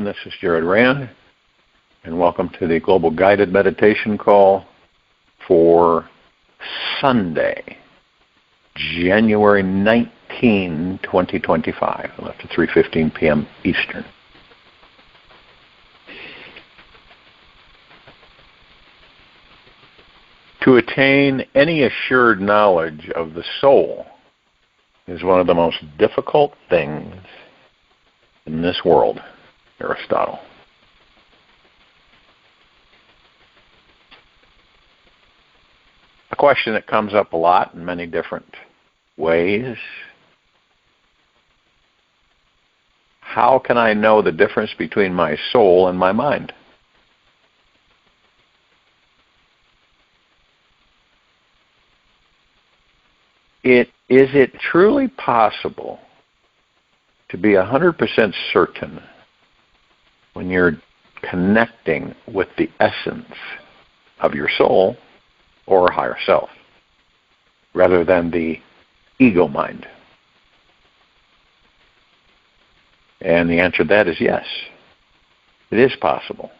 This is Jared Rand, and welcome to the Global Guided Meditation Call for Sunday, January 19, 2025, after 3:15 p.m. Eastern. To attain any assured knowledge of the soul is one of the most difficult things in this world, Aristotle. A question that comes up a lot in many different ways. How can I know the difference between my soul and my mind? Is it truly possible to be 100% certain when you're connecting with the essence of your soul or higher self, rather than the ego mind? And the answer to that is yes. It is possible.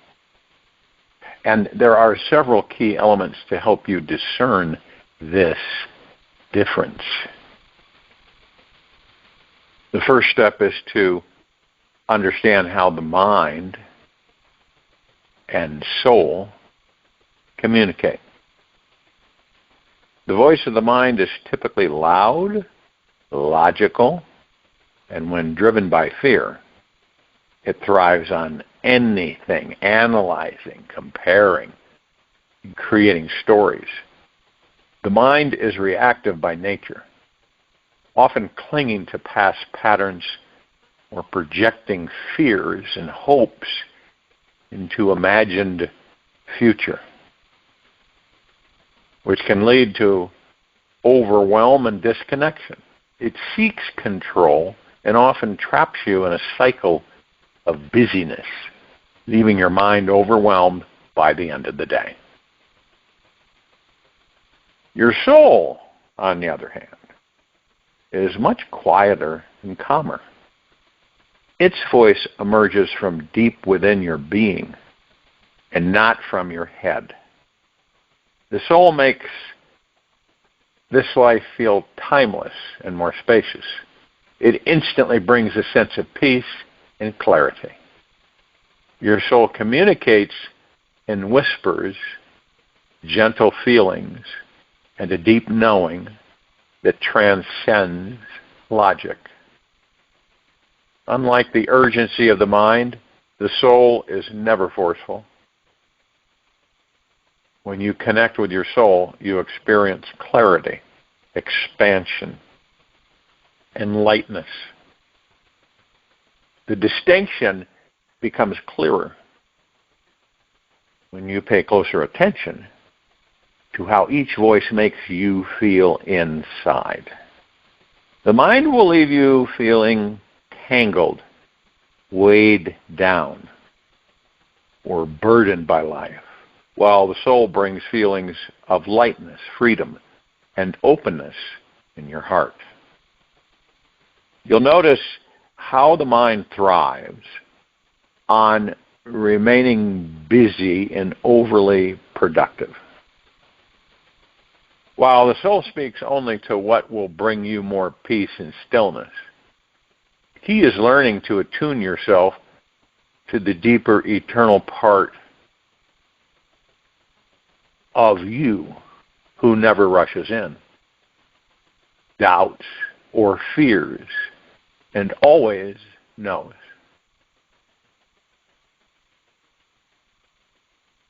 And there are several key elements to help you discern this difference. The first step is to understand how the mind and soul communicate. The voice of the mind is typically loud, logical, and when driven by fear, it thrives on anything, analyzing, comparing, and creating stories. The mind is reactive by nature, often clinging to past patterns or projecting fears and hopes into imagined future, which can lead to overwhelm and disconnection. It seeks control and often traps you in a cycle of busyness, leaving your mind overwhelmed by the end of the day. Your soul, on the other hand, is much quieter and calmer. Its voice emerges from deep within your being and not from your head. The soul makes this life feel timeless and more spacious. It instantly brings a sense of peace and clarity. Your soul communicates in whispers, gentle feelings, and a deep knowing that transcends logic. Unlike the urgency of the mind, the soul is never forceful. When you connect with your soul, you experience clarity, expansion, and lightness. The distinction becomes clearer when you pay closer attention to how each voice makes you feel inside. The mind will leave you feeling tangled, weighed down, or burdened by life, while the soul brings feelings of lightness, freedom, and openness in your heart. You'll notice how the mind thrives on remaining busy and overly productive, while the soul speaks only to what will bring you more peace and stillness. The key is learning to attune yourself to the deeper eternal part of you who never rushes in, doubts or fears, and always knows.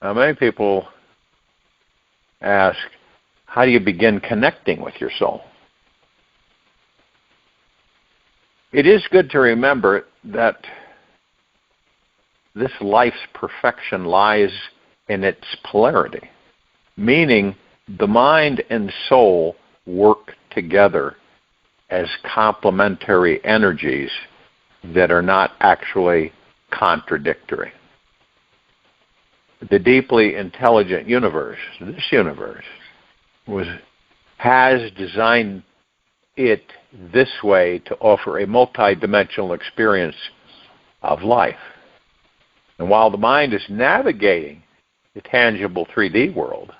Now, many people ask, how do you begin connecting with your soul? It is good to remember that this life's perfection lies in its polarity, meaning the mind and soul work together as complementary energies that are not actually contradictory. The deeply intelligent universe, this universe, has designed it this way to offer a multidimensional experience of life. And while the mind is navigating the tangible 3D world,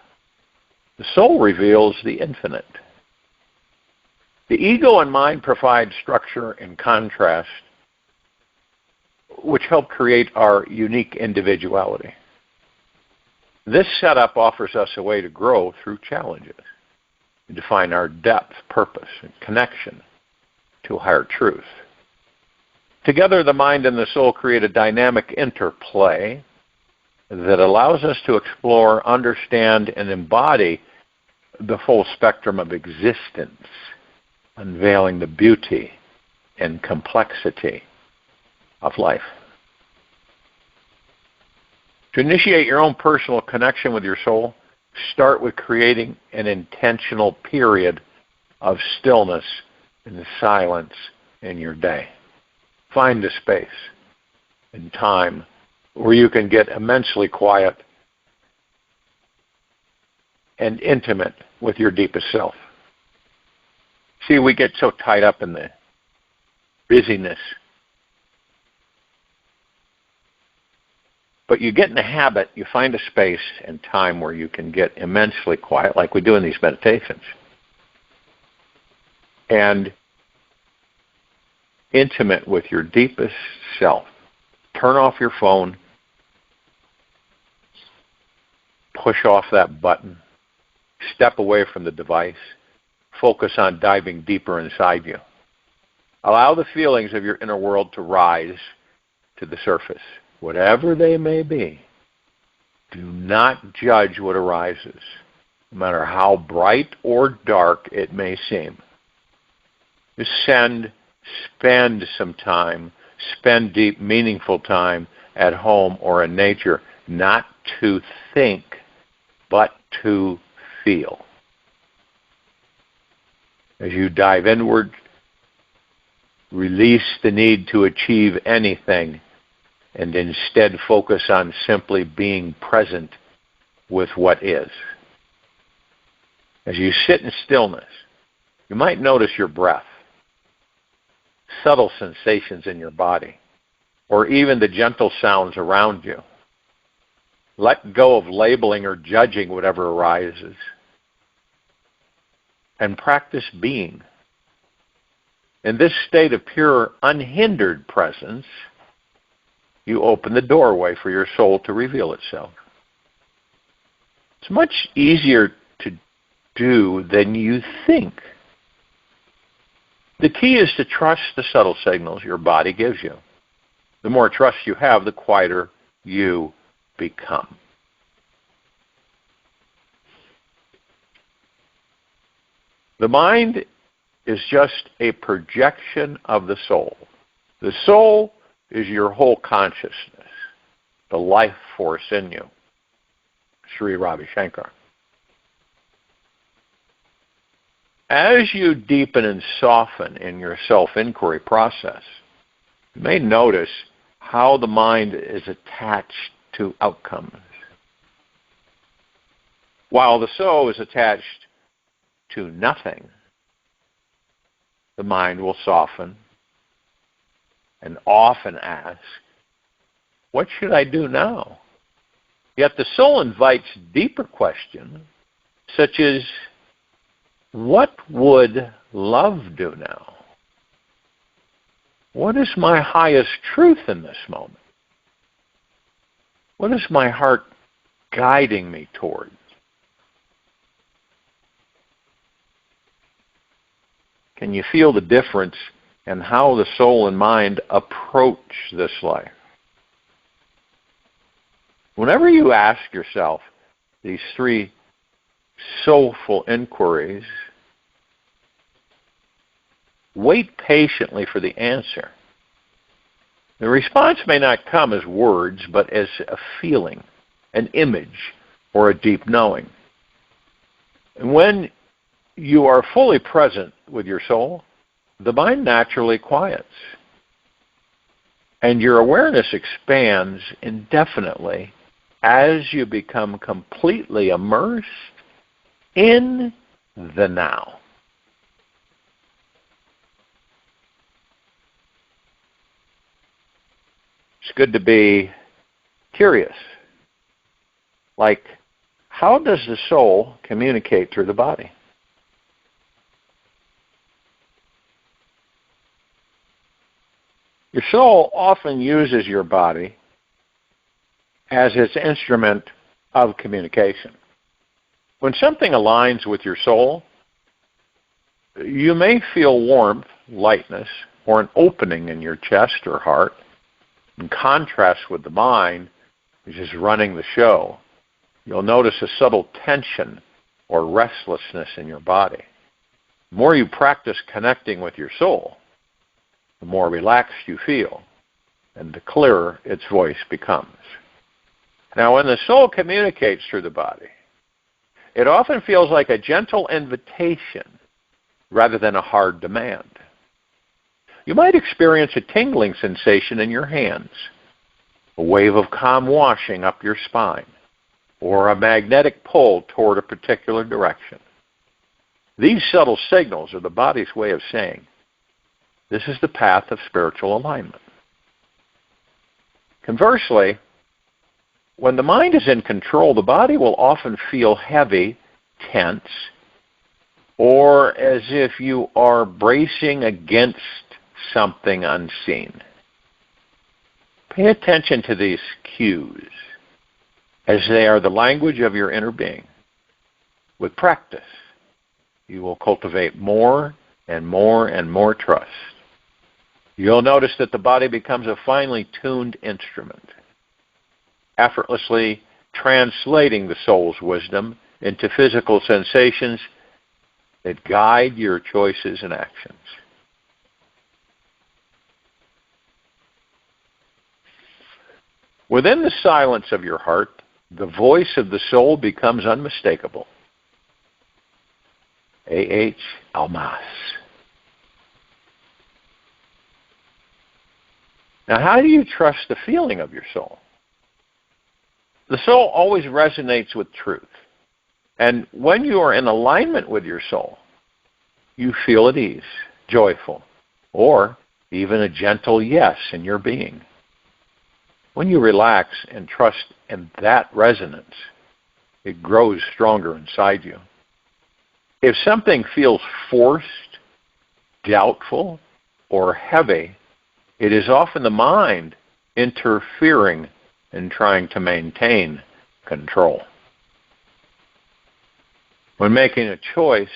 the soul reveals the infinite. The ego and mind provide structure and contrast, which help create our unique individuality. This setup offers us a way to grow through challenges and to find our depth, purpose, and connection to higher truth. Together, the mind and the soul create a dynamic interplay that allows us to explore, understand, and embody the full spectrum of existence, unveiling the beauty and complexity of life. To initiate your own personal connection with your soul, start with creating an intentional period of stillness and silence in your day. Find a space and time where you can get immensely quiet and intimate with your deepest self. See, we get so tied up in the busyness. But you get in the habit, you find a space and time where you can get immensely quiet, like we do in these meditations. And intimate with your deepest self. Turn off your phone. Push off that button. Step away from the device. Focus on diving deeper inside you. Allow the feelings of your inner world to rise to the surface, whatever they may be. Do not judge what arises, no matter how bright or dark it may seem. Just spend some time, spend deep, meaningful time at home or in nature, not to think, but to feel. As you dive inward, release the need to achieve anything and instead focus on simply being present with what is. As you sit in stillness, you might notice your breath, subtle sensations in your body, or even the gentle sounds around you. Let go of labeling or judging whatever arises, and practice being. In this state of pure, unhindered presence, you open the doorway for your soul to reveal itself. It's much easier to do than you think. The key is to trust the subtle signals your body gives you. The more trust you have, the quieter you become. The mind is just a projection of the soul. The soul is your whole consciousness, the life force in you. Sri Ravi Shankar. As you deepen and soften in your self-inquiry process, you may notice how the mind is attached to outcomes, while the soul is attached to nothing. The mind will soften and often ask, what should I do now? Yet the soul invites deeper questions, such as, what would love do now? What is my highest truth in this moment? What is my heart guiding me towards? Can you feel the difference in how the soul and mind approach this life? Whenever you ask yourself these three soulful inquiries, wait patiently for the answer. The response may not come as words, but as a feeling, an image, or a deep knowing. And when you are fully present with your soul, the mind naturally quiets, and your awareness expands indefinitely as you become completely immersed in the now. It's good to be curious. Like, how does the soul communicate through the body? Your soul often uses your body as its instrument of communication. When something aligns with your soul, you may feel warmth, lightness, or an opening in your chest or heart. In contrast with the mind, which is running the show, you'll notice a subtle tension or restlessness in your body. The more you practice connecting with your soul, the more relaxed you feel, and the clearer its voice becomes. Now, when the soul communicates through the body, it often feels like a gentle invitation rather than a hard demand. You might experience a tingling sensation in your hands, a wave of calm washing up your spine, or a magnetic pull toward a particular direction. These subtle signals are the body's way of saying, this is the path of spiritual alignment. Conversely, when the mind is in control, the body will often feel heavy, tense, or as if you are bracing against something unseen. Pay attention to these cues, as they are the language of your inner being. With practice, you will cultivate more and more and more trust. You'll notice that the body becomes a finely tuned instrument, effortlessly translating the soul's wisdom into physical sensations that guide your choices and actions. Within the silence of your heart, the voice of the soul becomes unmistakable. A.H. Almas. Now, how do you trust the feeling of your soul? The soul always resonates with truth. And when you are in alignment with your soul, you feel at ease, joyful, or even a gentle yes in your being. When you relax and trust in that resonance, it grows stronger inside you. If something feels forced, doubtful, or heavy, it is often the mind interfering and trying to maintain control. When making a choice,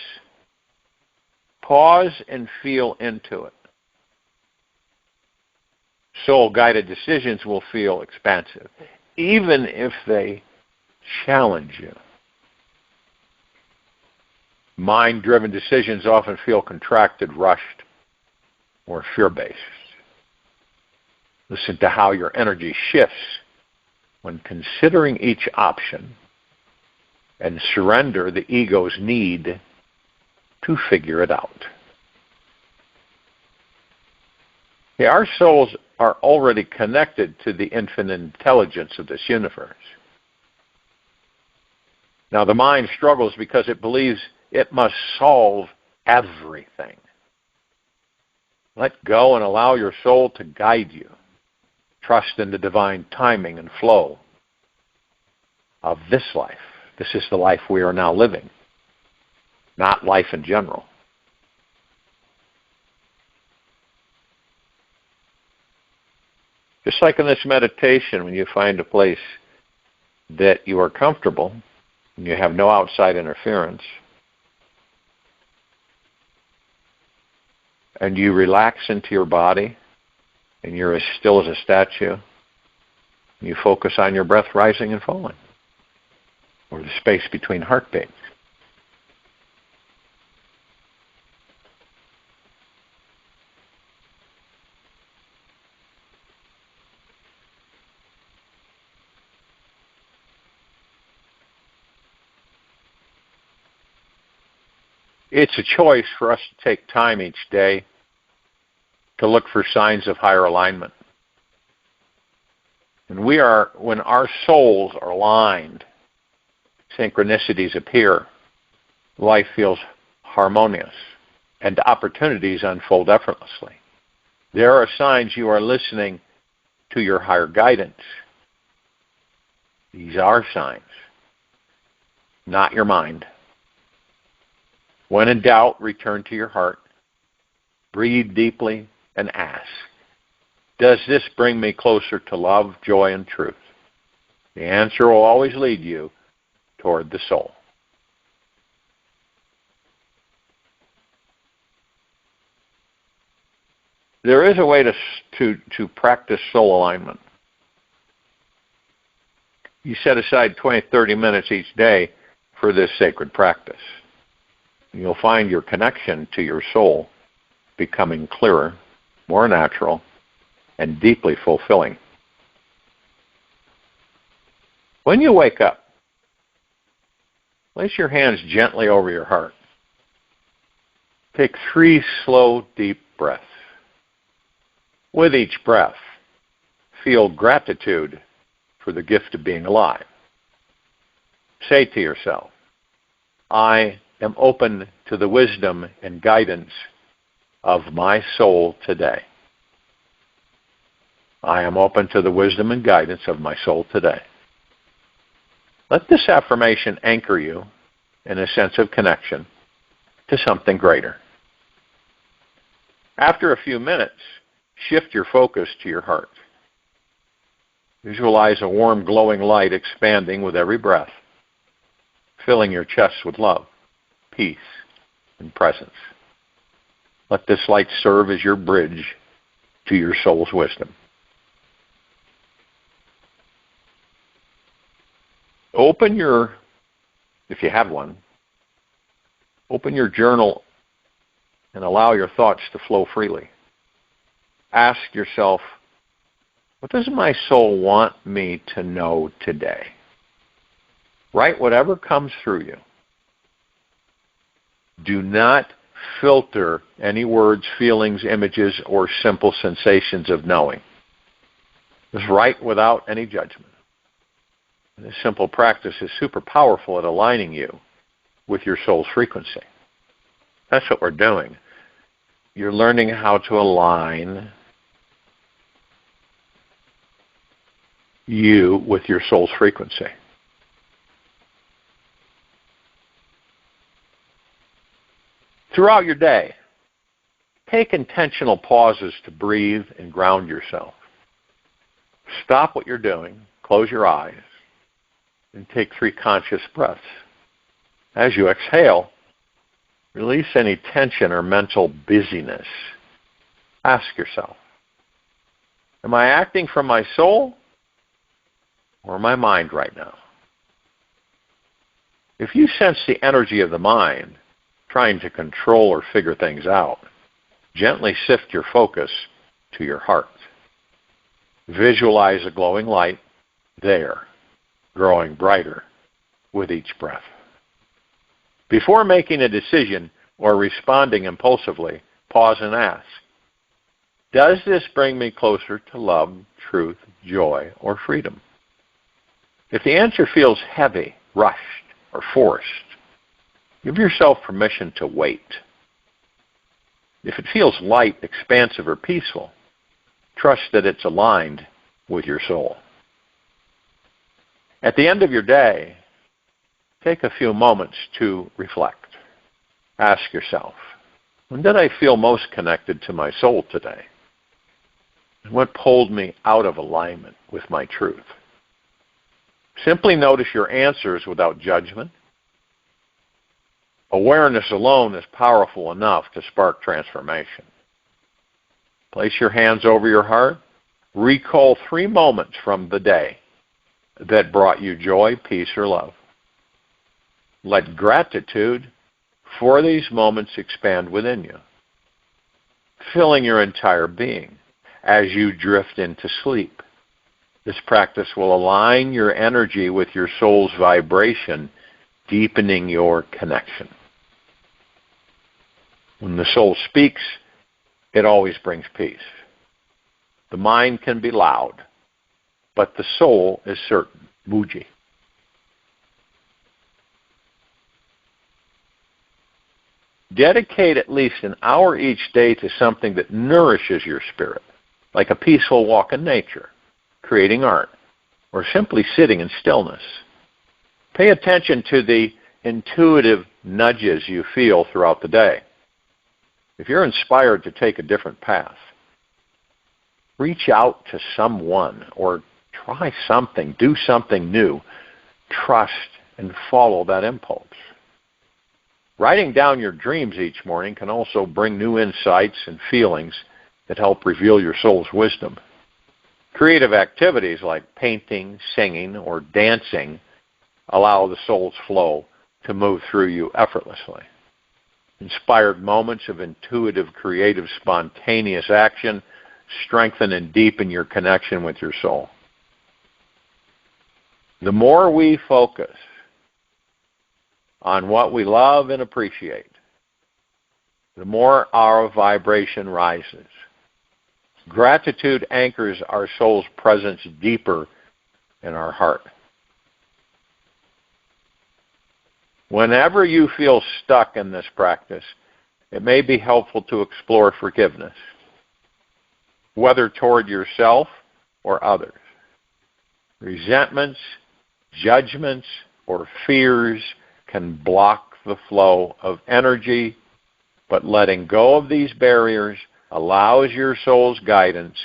pause and feel into it. Soul-guided decisions will feel expansive, even if they challenge you. Mind-driven decisions often feel contracted, rushed, or fear-based. Listen to how your energy shifts when considering each option, and surrender the ego's need to figure it out. Our souls are already connected to the infinite intelligence of this universe. Now, the mind struggles because it believes it must solve everything. Let go and allow your soul to guide you. Trust in the divine timing and flow of this life. This is the life we are now living, not life in general. Just like in this meditation, when you find a place that you are comfortable and you have no outside interference, and you relax into your body, and you're as still as a statue, and you focus on your breath rising and falling, or the space between heartbeats. It's a choice for us to take time each day to look for signs of higher alignment. And when our souls are aligned, synchronicities appear, life feels harmonious, and opportunities unfold effortlessly. There are signs you are listening to your higher guidance, These are signs, not your mind. When in doubt, return to your heart. Breathe deeply and ask, does this bring me closer to love, joy, and truth? The answer will always lead you toward the soul. There is a way to practice soul alignment. You set aside 20, 30 minutes each day for this sacred practice. You'll find your connection to your soul becoming clearer, more natural, and deeply fulfilling. When you wake up, place your hands gently over your heart. Take 3 slow, deep breaths. With each breath, feel gratitude for the gift of being alive. Say to yourself, I am open to the wisdom and guidance of my soul today. I am open to the wisdom and guidance of my soul today. Let this affirmation anchor you in a sense of connection to something greater. After a few minutes, shift your focus to your heart. Visualize a warm, glowing light expanding with every breath, filling your chest with love, peace, and presence. Let this light serve as your bridge to your soul's wisdom. If you have one, open your journal and allow your thoughts to flow freely. Ask yourself, what does my soul want me to know today? Write whatever comes through you. Do not filter any words, feelings, images, or simple sensations of knowing. Just write without any judgment. And this simple practice is super powerful at aligning you with your soul's frequency. That's what we're doing. You're learning how to align you with your soul's frequency. Throughout your day, take intentional pauses to breathe and ground yourself. Stop what you're doing, close your eyes, and take 3 conscious breaths. As you exhale, release any tension or mental busyness. Ask yourself, am I acting from my soul or my mind right now? If you sense the energy of the mind trying to control or figure things out, gently shift your focus to your heart. Visualize a glowing light there, growing brighter with each breath. Before making a decision or responding impulsively, pause and ask, does this bring me closer to love, truth, joy, or freedom? If the answer feels heavy, rushed, or forced, give yourself permission to wait. If it feels light, expansive, or peaceful, trust that it's aligned with your soul. At the end of your day, take a few moments to reflect. Ask yourself, when did I feel most connected to my soul today? And what pulled me out of alignment with my truth? Simply notice your answers without judgment. Awareness alone is powerful enough to spark transformation. Place your hands over your heart. Recall 3 moments from the day that brought you joy, peace, or love. Let gratitude for these moments expand within you, filling your entire being as you drift into sleep. This practice will align your energy with your soul's vibration, deepening your connection. When the soul speaks, it always brings peace. The mind can be loud, but the soul is certain. Muji. Dedicate at least an hour each day to something that nourishes your spirit, like a peaceful walk in nature, creating art, or simply sitting in stillness. Pay attention to the intuitive nudges you feel throughout the day. If you're inspired to take a different path, reach out to someone or try something, do something new. Trust and follow that impulse. Writing down your dreams each morning can also bring new insights and feelings that help reveal your soul's wisdom. Creative activities like painting, singing, or dancing allow the soul's flow to move through you effortlessly. Inspired moments of intuitive, creative, spontaneous action strengthen and deepen your connection with your soul. The more we focus on what we love and appreciate, the more our vibration rises. Gratitude anchors our soul's presence deeper in our heart. Whenever you feel stuck in this practice, it may be helpful to explore forgiveness, whether toward yourself or others. Resentments, judgments, or fears can block the flow of energy, but letting go of these barriers allows your soul's guidance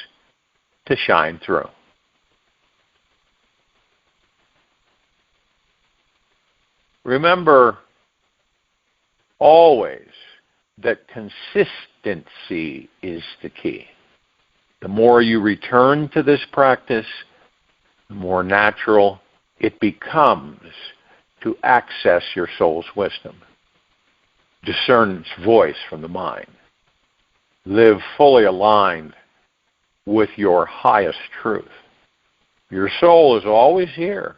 to shine through. Remember always that consistency is the key. The more you return to this practice, the more natural it becomes to access your soul's wisdom, discern its voice from the mind, live fully aligned with your highest truth. Your soul is always here,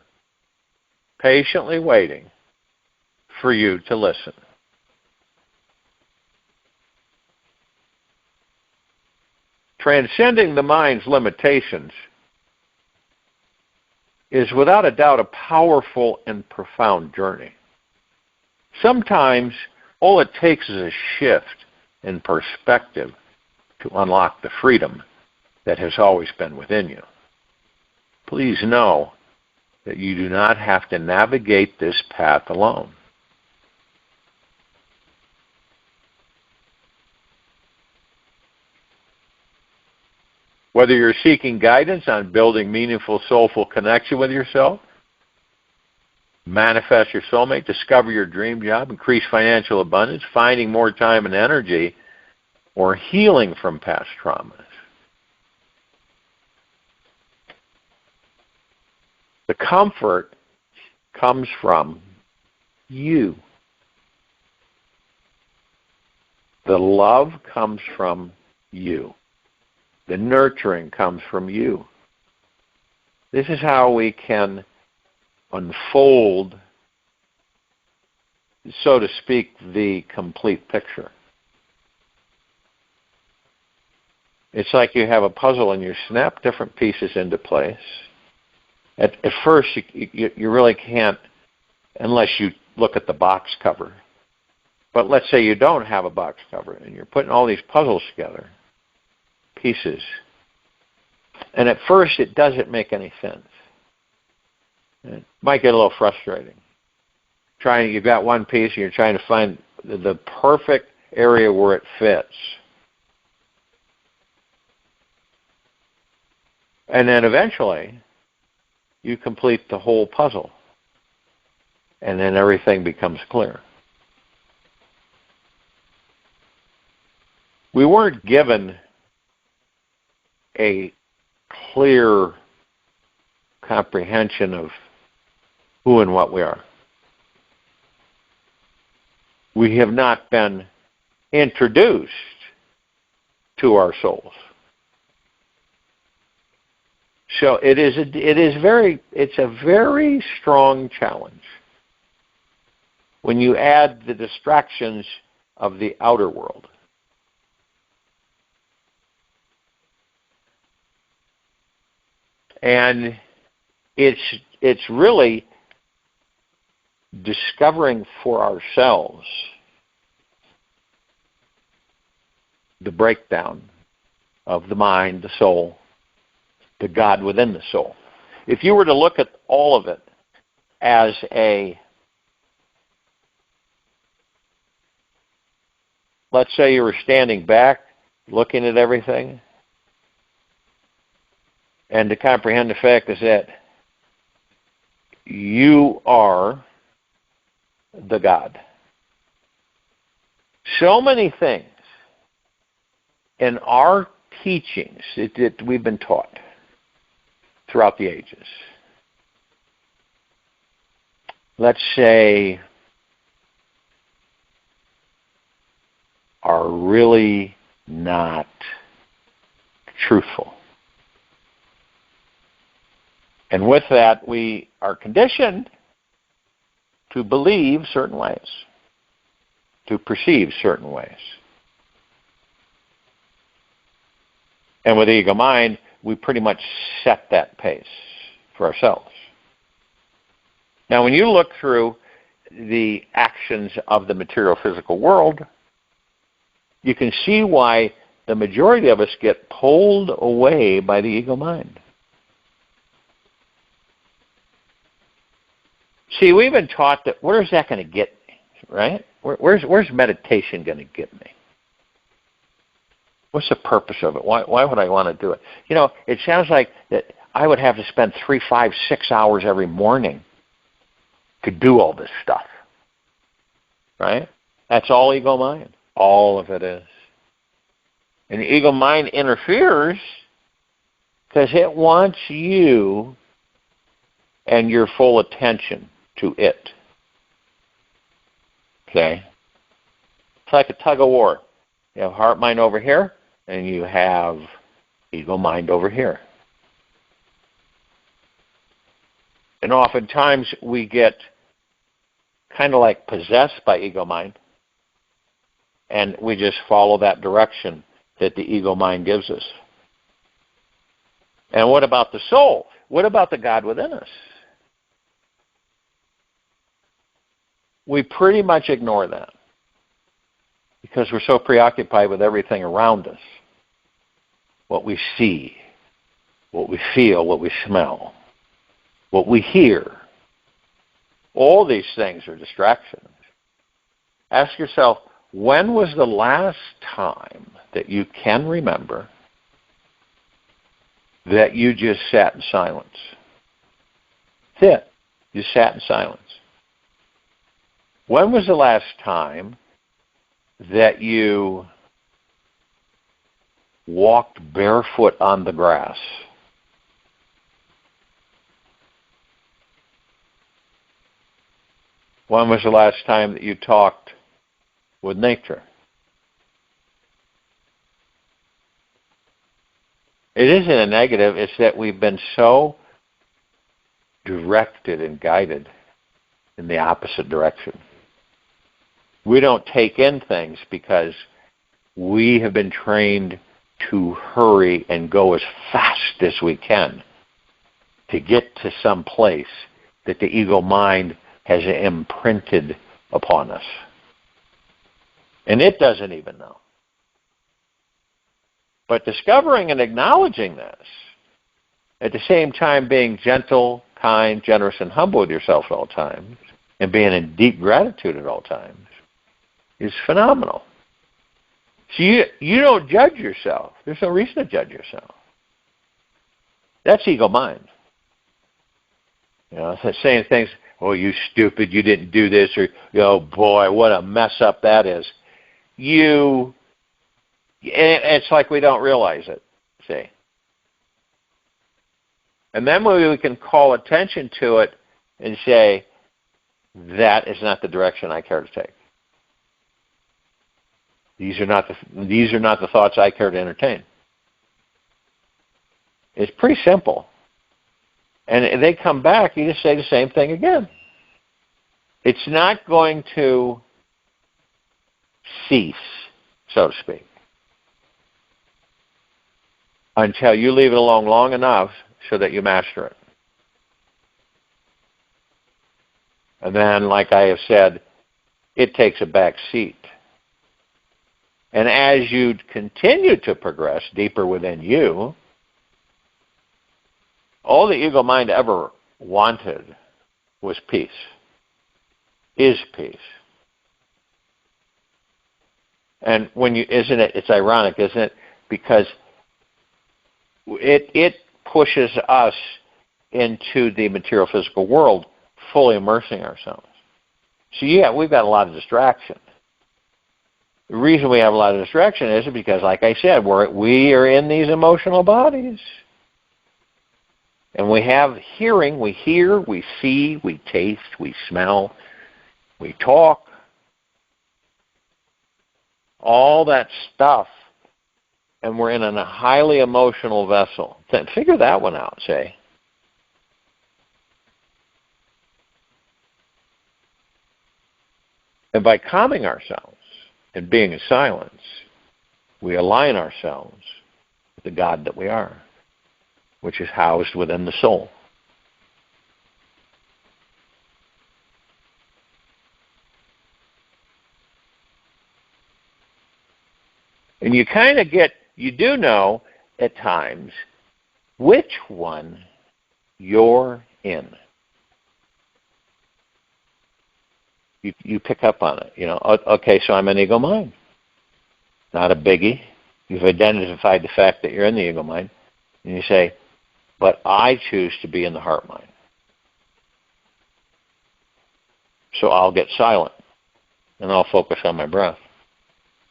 patiently waiting for you to listen. Transcending the mind's limitations is without a doubt a powerful and profound journey. Sometimes all it takes is a shift in perspective to unlock the freedom that has always been within you. Please know that you do not have to navigate this path alone. Whether you're seeking guidance on building meaningful, soulful connection with yourself, manifest your soulmate, discover your dream job, increase financial abundance, finding more time and energy, or healing from past traumas, the comfort comes from you. The love comes from you. The nurturing comes from you. This is how we can unfold, so to speak, the complete picture. It's like you have a puzzle and you snap different pieces into place. At first, you really can't, unless you look at the box cover. But let's say you don't have a box cover and you're putting all these puzzles together, pieces. And at first, it doesn't make any sense. It might get a little frustrating. You've got one piece and you're trying to find the perfect area where it fits. And then eventually, you complete the whole puzzle. And then everything becomes clear. We weren't given a clear comprehension of who and what we are. We have not been introduced to our souls. So it's a very strong challenge when you add the distractions of the outer world. And it's really discovering for ourselves the breakdown of the mind, the soul, the God within the soul. if you were to look at all of it as let's say you were standing back, looking at everything, and to comprehend the fact is that you are the God. So many things in our teachings that we've been taught throughout the ages, let's say, are really not truthful. And with that, we are conditioned to believe certain ways, to perceive certain ways. And with the ego mind, we pretty much set that pace for ourselves. Now, when you look through the actions of the material physical world, you can see why the majority of us get pulled away by the ego mind. See, we've been taught that where's that going to get me, right? Where's meditation going to get me? What's the purpose of it? Why would I want to do it? You know, it sounds like that I would have to spend 3, 5, 6 hours every morning to do all this stuff, right? That's all ego mind. All of it is. And the ego mind interferes because it wants you and your full attention to it. Okay? It's like a tug of war. You have heart mind over here, and you have ego mind over here. And oftentimes we get kind of like possessed by ego mind, and we just follow that direction that the ego mind gives us. And what about the soul? What about the God within us? We pretty much ignore that because we're so preoccupied with everything around us. What we see, what we feel, what we smell, what we hear. All these things are distractions. Ask yourself, when was the last time that you can remember that you just sat in silence? That's it. You sat in silence. When was the last time that you walked barefoot on the grass? When was the last time that you talked with nature? It isn't a negative, it's that we've been so directed and guided in the opposite direction. We don't take in things because we have been trained to hurry and go as fast as we can to get to some place that the ego mind has imprinted upon us. And it doesn't even know. But discovering and acknowledging this, at the same time being gentle, kind, generous, and humble with yourself at all times, and being in deep gratitude at all times, is phenomenal. So you don't judge yourself. There's no reason to judge yourself. That's ego mind. You know, saying things, oh, you stupid, you didn't do this, or, oh, boy, what a mess up that is. It's like we don't realize it, see. And then we can call attention to it and say, that is not the direction I care to take. These are not the thoughts I care to entertain. It's pretty simple. And they come back, you just say the same thing again. It's not going to cease, so to speak, until you leave it alone long enough so that you master it. And then, like I have said, it takes a back seat. And as you continue to progress deeper within you, All the ego mind ever wanted was peace, is peace. And isn't it, it's ironic, isn't it? Because it pushes us into the material physical world, fully immersing ourselves. So yeah, we've got a lot of distraction. The reason we have a lot of distraction is because, like I said, we are in these emotional bodies. And we have hearing, we hear, we see, we taste, we smell, we talk. All that stuff. And we're in a highly emotional vessel. Figure that one out, say. And by calming ourselves and being in silence, we align ourselves with the God that we are, which is housed within the soul. And you kind of you do know at times which one you're in. You pick up on it. Okay, so I'm an ego mind. Not a biggie. You've identified the fact that you're in the ego mind. And you say, but I choose to be in the heart mind. So I'll get silent. And I'll focus on my breath.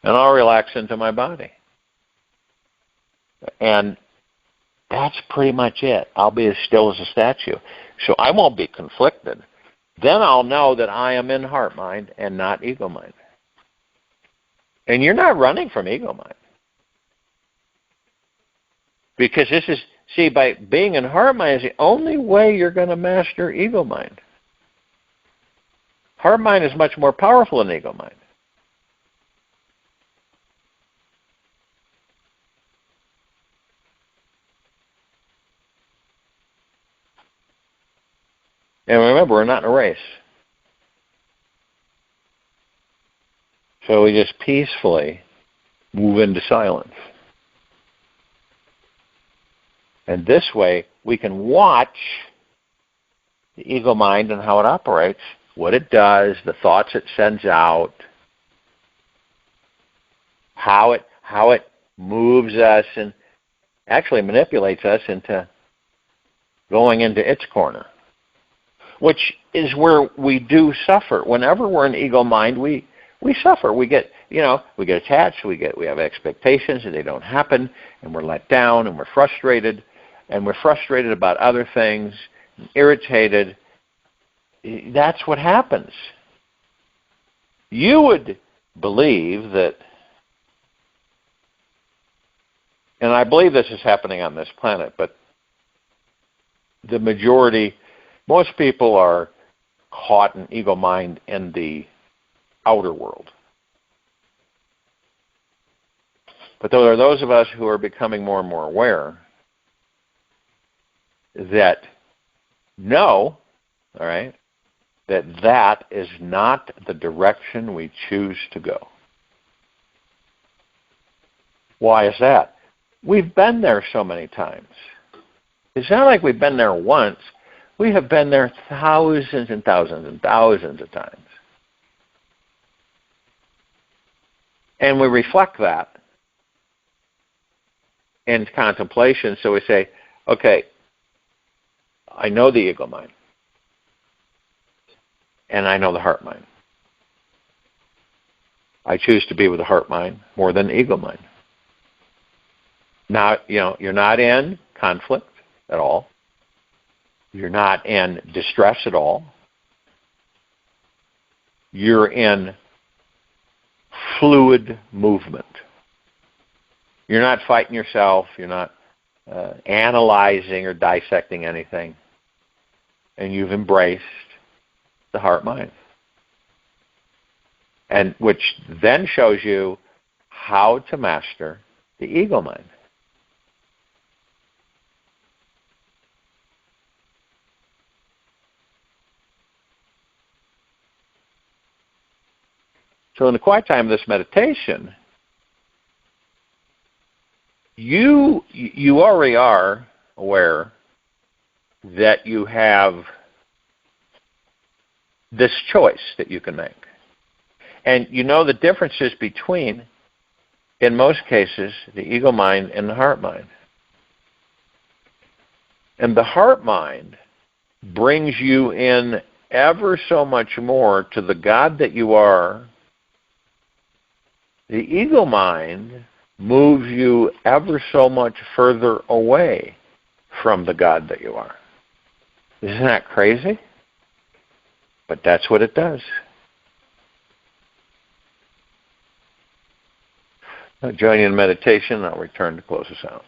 And I'll relax into my body. And that's pretty much it. I'll be as still as a statue. So I won't be conflicted. Then I'll know that I am in heart mind and not ego mind. And you're not running from ego mind. Because by being in heart mind is the only way you're going to master ego mind. Heart mind is much more powerful than ego mind. And remember, we're not in a race. So we just peacefully move into silence. And this way, we can watch the ego mind and how it operates, what it does, the thoughts it sends out, how it moves us and actually manipulates us into going into its corner. Which is where we do suffer. Whenever we're in ego mind, we suffer. We get attached. We have expectations and they don't happen, and we're let down, and we're frustrated about other things, irritated. That's what happens. You would believe that, and I believe this is happening on this planet, but the majority. Most people are caught in ego mind in the outer world. But there are those of us who are becoming more and more aware that know, all right, that is not the direction we choose to go. Why is that? We've been there so many times. It's not like we've been there once. We have been there thousands and thousands and thousands of times. And we reflect that in contemplation. So we say, okay, I know the ego mind. And I know the heart mind. I choose to be with the heart mind more than the ego mind. Now, you're not in conflict at all. You're not in distress at all. You're in fluid movement. You're not fighting yourself. You're not analyzing or dissecting anything. And you've embraced the heart mind. And which then shows you how to master the ego mind. So in the quiet time of this meditation, you already are aware that you have this choice that you can make. And you know the differences between, in most cases, the ego mind and the heart mind. And the heart mind brings you in ever so much more to the God that you are. The ego mind moves you ever so much further away from the God that you are. Isn't that crazy? But that's what it does. I'll join you in meditation. I'll return to close us out.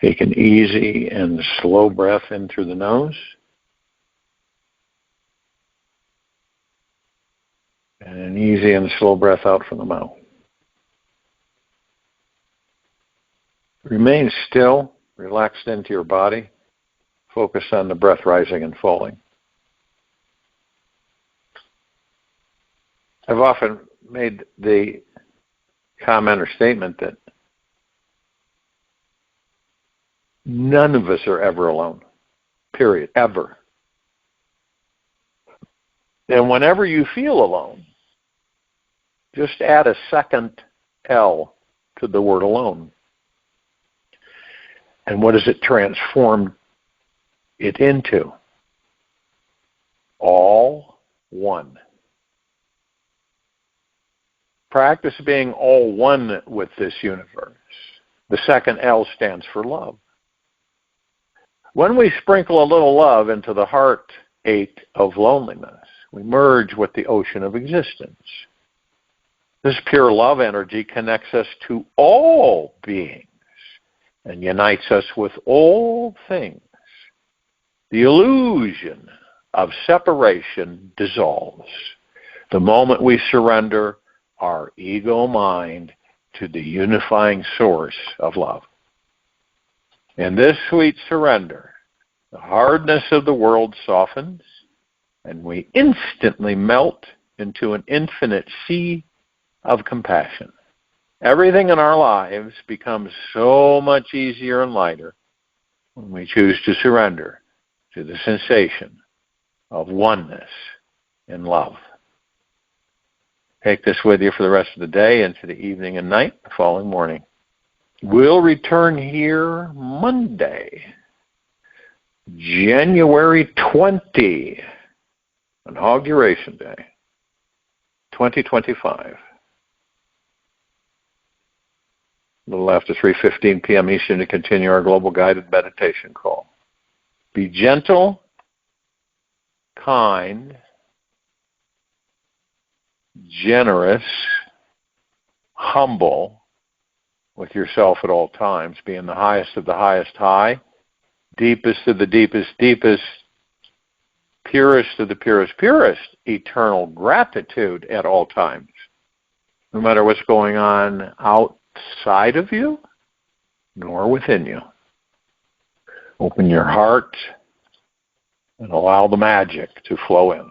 Take an easy and slow breath in through the nose. And an easy and slow breath out from the mouth. Remain still, relaxed into your body. Focus on the breath rising and falling. I've often made the comment or statement that none of us are ever alone. Period. Ever. And whenever you feel alone, just add a second L to the word alone. And what does it transform it into? All one. Practice being all one with this universe. The second L stands for love. When we sprinkle a little love into the heartache of loneliness, we merge with the ocean of existence. This pure love energy connects us to all beings and unites us with all things. The illusion of separation dissolves the moment we surrender our ego mind to the unifying source of love. In this sweet surrender, the hardness of the world softens, and we instantly melt into an infinite sea of compassion. Everything in our lives becomes so much easier and lighter when we choose to surrender to the sensation of oneness in love. Take this with you for the rest of the day, into the evening and night, the following morning. We'll return here Monday, January 20, Inauguration Day, 2025. A little after 3:15 p.m. Eastern to continue our global guided meditation call. Be gentle, kind, generous, humble with yourself at all times, being the highest of the highest high, deepest of the deepest deepest, purest of the purest purest, eternal gratitude at all times. No matter what's going on outside of you, nor within you. Open your heart and allow the magic to flow in.